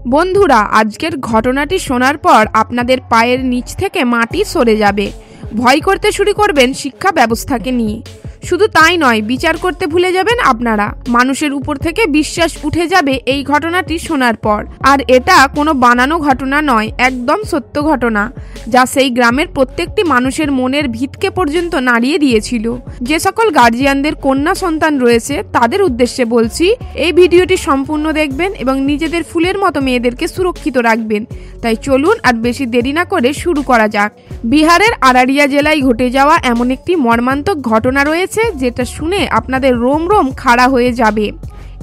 বন্ধুরা, আজকের ঘটনাটি শোনার পর আপনাদের পায়ের নিচ থেকে মাটি সরে যাবে। ভয় করতে শুরু করবেন শিক্ষা ব্যবস্থাকে নিয়ে। শুধু তাই নয়, বিচার করতে ভুলে যাবেন আপনারা। মানুষের উপর থেকে বিশ্বাস উঠে যাবে এই ঘটনাটি শোনার পর। আর এটা কোনো বানানো ঘটনা নয়, একদম সত্য ঘটনা, যা সেই গ্রামের প্রত্যেকটি মানুষের মনের ভিতকে পর্যন্ত নাড়িয়ে দিয়েছিল। যে সকল গার্জিয়ানদের কন্যা সন্তান রয়েছে তাদের উদ্দেশ্যে বলছি, এই ভিডিওটি সম্পূর্ণ দেখবেন এবং নিজেদের ফুলের মতো মেয়েদেরকে সুরক্ষিত রাখবেন। তাই চলুন আর বেশি দেরি না করে শুরু করা যাক। বিহারের আরারিয়া জেলায় ঘটে যাওয়া এমন একটি মর্মান্তিক ঘটনা রয়েছে যেটা শুনে আপনাদের রোম রোম খাড়া হয়ে যাবে।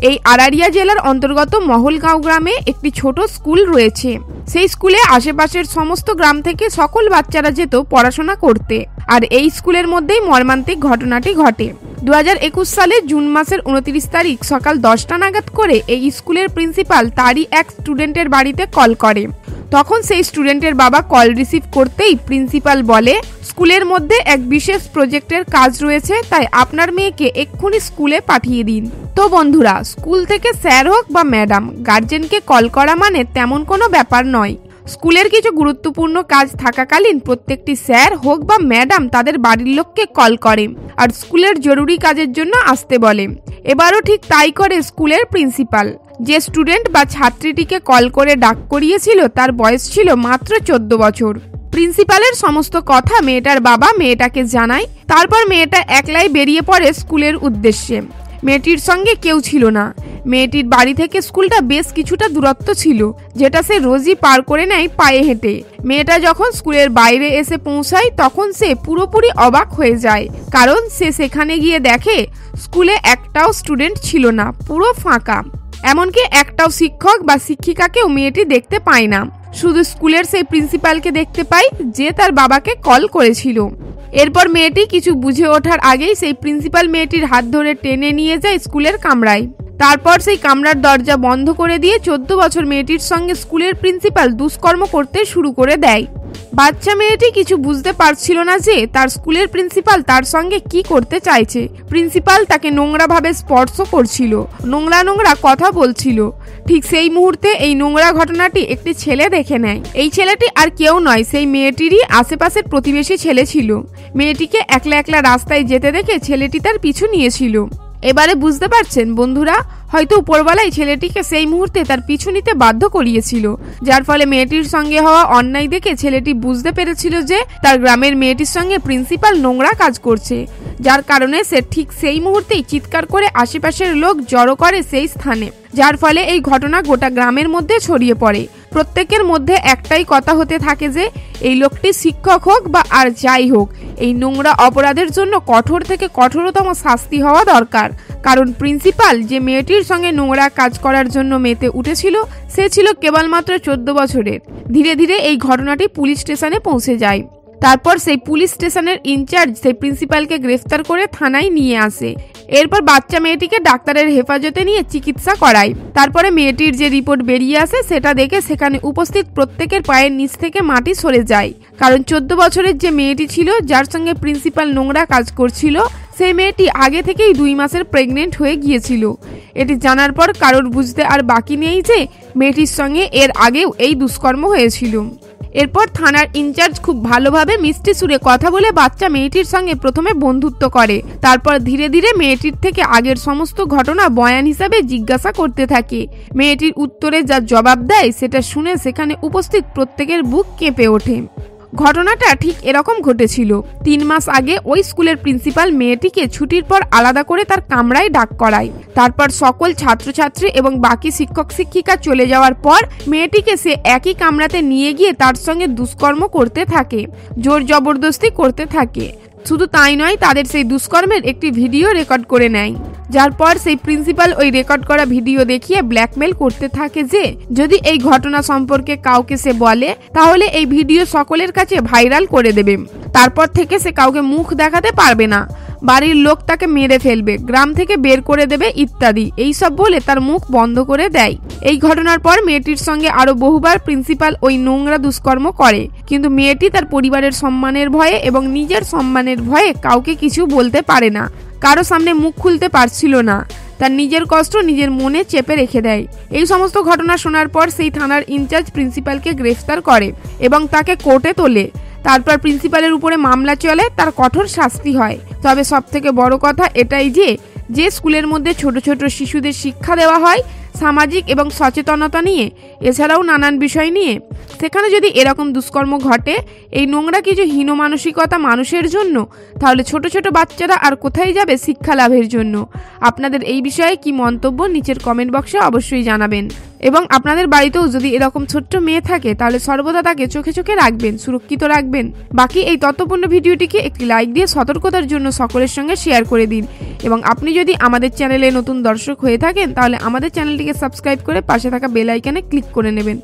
এই আরারিয়া জেলার অন্তর্গত মহলগাঁও গ্রামে একটি ছোট স্কুল রয়েছে। সেই স্কুলে আশেপাশের সমস্ত গ্রাম থেকে সকল বাচ্চারা যেত পড়াশোনা করতে। আর এই স্কুলের মধ্যেই মর্মান্তিক ঘটনাটি ঘটে। 2021 সালের জুন মাসের 29 তারিখ সকাল 10টা নাগাদ করে এই স্কুলের প্রিন্সিপাল তারই এক স্টুডেন্টের বাড়িতে কল করে। তখন সেই স্টুডেন্টের বাবা কল রিসিভ করতেই প্রিন্সিপাল বলে, স্কুলের মধ্যে এক বিশেষ প্রজেক্টের কাজ রয়েছে, তাই আপনার মেয়েকে এক্ষুনি স্কুলে পাঠিয়ে দিন। তো বন্ধুরা, স্কুল থেকে স্যার হোক বা ম্যাডাম, গার্জেনকে কল করা মানে তেমন কোনো ব্যাপার নয়। স্কুলের কিছু গুরুত্বপূর্ণ কাজ থাকাকালীন প্রত্যেকটি স্যার হোক বা ম্যাডাম তাদের বাড়ির লোককে কল করে আর স্কুলের জরুরি কাজের জন্য আসতে বলে। এবারও ঠিক তাই করে স্কুলের প্রিন্সিপাল। যে স্টুডেন্ট বা ছাত্রীটিকে কল করে ডাক করিয়েছিল তার বয়স ছিল মাত্র 14 বছর। প্রিন্সিপালের সমস্ত কথা মেয়েটার বাবা মেয়েটাকে জানায়। তারপর মেয়েটা একলাই বেরিয়ে পড়ে স্কুলের উদ্দেশ্যে। মেয়েটির সঙ্গে কেউ ছিল না। মেয়েটির বাড়ি থেকে স্কুলটা বেশ কিছুটা দূরত্ব ছিল, যেটা সে রোজই পার করে নেয় পায়ে হেঁটে। মেয়েটা যখন স্কুলের বাইরে এসে পৌঁছায় তখন সে পুরোপুরি অবাক হয়ে যায়, কারণ সে সেখানে গিয়ে দেখে স্কুলে একটাও স্টুডেন্ট ছিল না, পুরো ফাঁকা। এমনকি একটাও শিক্ষক বা শিক্ষিকাকেও মেয়েটি দেখতে পায় না। শুধু স্কুলের সেই প্রিন্সিপালকে দেখতে পায়, যে তার বাবাকে কল করেছিল। এরপর মেয়েটি কিছু বুঝে ওঠার আগেই সেই প্রিন্সিপাল মেয়েটির হাত ধরে টেনে নিয়ে যায় স্কুলের কামরায়। তারপর সেই কামরার দরজা বন্ধ করে দিয়ে 14 বছর মেয়েটির সঙ্গে স্কুলের প্রিন্সিপাল দুষ্কর্ম করতে শুরু করে দেয়। বাচ্চা মেয়েটি কিছু বুঝতে পারছিল না যে তার স্কুলের প্রিন্সিপাল তার সঙ্গে কি করতে চাইছে। প্রিন্সিপাল তাকে নোংরাভাবে স্পর্শ করছিল, নোংরা নোংরা কথা বলছিল। ঠিক সেই মুহূর্তে এই নোংরা ঘটনাটি একটি ছেলে দেখে নেয়। এই ছেলেটি আর কেউ নয়, সেই মেয়েটিরই আশেপাশের প্রতিবেশী ছেলে ছিল। মেয়েটিকে একলা একলা রাস্তায় যেতে দেখে ছেলেটি তার পিছু নিয়েছিল। এবারে বুঝতে পারছেন বন্ধুরা, হয়তো উপরওয়ালাই ছেলেটিকে সেই মুহূর্তে তার পিছু নিতে বাধ্য করিয়েছিল, যার ফলে মেয়েটির সঙ্গে হওয়া অন্যায় দেখে ছেলেটি বুঝতে পেরেছিল যে তার গ্রামের মেয়েটির সঙ্গে প্রিন্সিপাল নোংরা কাজ করছে, যার কারণে সে ঠিক সেই মুহূর্তেই চিৎকার করে আশেপাশের লোক জড়ো করে সেই স্থানে, যার ফলে এই ঘটনা গোটা গ্রামের মধ্যে ছড়িয়ে পড়ে। প্রত্যেকের মধ্যে একটাই কথা হতে থাকে যে এই লোকটি শিক্ষক হোক বা আর যাই হোক, এই নোংরা অপরাধের জন্য কঠোর থেকে কঠোরতম শাস্তি হওয়া দরকার। কারণ প্রিন্সিপাল যে মেয়েটির সঙ্গে নোংরা কাজ করার জন্য মেতে উঠেছিল সে ছিল কেবলমাত্র 14 বছরের। ধীরে ধীরে এই ঘটনাটি পুলিশ স্টেশনে পৌঁছে যায়। তারপর সেই পুলিশ স্টেশনের ইনচার্জ সেই প্রিন্সিপালকে গ্রেফতার করে থানায় নিয়ে আসে। এরপর বাচ্চা মেয়েটিকে ডাক্তারের হেফাজতে নিয়ে চিকিৎসা করায়। তারপরে মেয়েটির যে রিপোর্ট বেরিয়ে আসে সেটা দেখে সেখানে উপস্থিত প্রত্যেকের পায়ের নিচ থেকে মাটি সরে যায়। কারণ 14 বছরের যে মেয়েটি ছিল, যার সঙ্গে প্রিন্সিপাল নোংরা কাজ করছিল, সেই মেয়েটি আগে থেকেই 2 মাসের প্রেগনেন্ট হয়ে গিয়েছিল। এটি জানার পর কারোর বুঝতে আর বাকি নেই যে মেয়েটির সঙ্গে এর আগেও এই দুষ্কর্ম হয়েছিল। এরপর থানার ইনচার্জ খুব ভালোভাবে মিষ্টি সুরে কথা বলে বাচ্চা মেয়েটির সঙ্গে প্রথমে বন্ধুত্ব করে। তারপর ধীরে ধীরে মেয়েটির থেকে আগের সমস্ত ঘটনা বয়ান হিসাবে জিজ্ঞাসা করতে থাকে। মেয়েটির উত্তরে যা জবাব দেয় সেটা শুনে সেখানে উপস্থিত প্রত্যেকের বুক কেঁপে ওঠে। ঘটনাটা ঠিক এরকম ঘটেছিল। 3 মাস আগে ওই স্কুলের প্রিন্সিপাল মেয়েটিকে ছুটির পর আলাদা করে তার কামরায় ডাক করায়। তারপর সকল ছাত্রছাত্রী এবং বাকি শিক্ষক শিক্ষিকা চলে যাওয়ার পর মেয়েটিকে সে একই কামরাতে নিয়ে গিয়ে তার সঙ্গে দুষ্কর্ম করতে থাকে, জোর জবরদস্তি করতে থাকে। শুধু তাই নয়, তাদের সেই দুষ্কর্মের একটি ভিডিও রেকর্ড করে নেয়, যার পর সেই প্রিন্সিপাল ওই রেকর্ড করা ভিডিও দেখিয়ে ব্ল্যাকমেল করতে থাকে যে যদি এই ঘটনা সম্পর্কে কাউকে সে বলে তাহলে এই ভিডিও সকলের কাছে ভাইরাল করে দেবে। তারপর থেকে সে কাউকে মুখ দেখাতে পারবে না, বাড়ির লোক তাকে মেরে ফেলবে, গ্রাম থেকে বের করে দেবে ইত্যাদি, এইসব বলে তার মুখ বন্ধ করে দেয়। এই ঘটনার পর মেয়েটির সঙ্গে আরো বহুবার প্রিন্সিপাল ওই নোংরা দুষ্কর্ম করে, কিন্তু মেয়েটি তার পরিবারের সম্মানের ভয়ে এবং নিজের সম্মানের ভয়ে কাউকে কিছু বলতে পারে না। কারো সামনে মুখ খুলতে পারছিল না, তার নিজের কষ্ট নিজের মনে চেপে রেখে দেয়। এই সমস্ত ঘটনা শোনার পর সেই থানার ইনচার্জ প্রিন্সিপালকে গ্রেফতার করে এবং তাকে কোর্টে তোলে। তারপর প্রিন্সিপালের উপরে মামলা চলে, তার কঠোর শাস্তি হয়। তবে সবথেকে বড় কথা এটাই যে স্কুলের মধ্যে ছোট ছোট শিশুদের শিক্ষা দেওয়া হয় সামাজিক এবং সচেতনতা নিয়ে, এছাড়াও নানান বিষয় নিয়ে, সেখানে যদি এরকম দুষ্কর্ম ঘটে, এই নোংরা কিছু হীন মানসিকতা মানুষের জন্য, তাহলে ছোট ছোট বাচ্চারা আর কোথায় যাবে শিক্ষা লাভের জন্য? আপনাদের এই বিষয়ে কি মন্তব্য নিচের কমেন্ট বক্সে অবশ্যই জানাবেন। এবং আপনাদের বাড়িতেও যদি এরকম ছোট্ট মেয়ে থাকে তাহলে সর্বদা তাকে চোখে চোখে রাখবেন, সুরক্ষিত রাখবেন। বাকি এই তথ্যপূর্ণ ভিডিওটিকে একটি লাইক দিয়ে সতর্কতার জন্য সকলের সঙ্গে শেয়ার করে দিন। এবং আপনি যদি আমাদের চ্যানেলে নতুন দর্শক হয়ে থাকেন তাহলে আমাদের চ্যানেলটিকে সাবস্ক্রাইব করে পাশে থাকা বেল আইকনে ক্লিক করে নেবেন।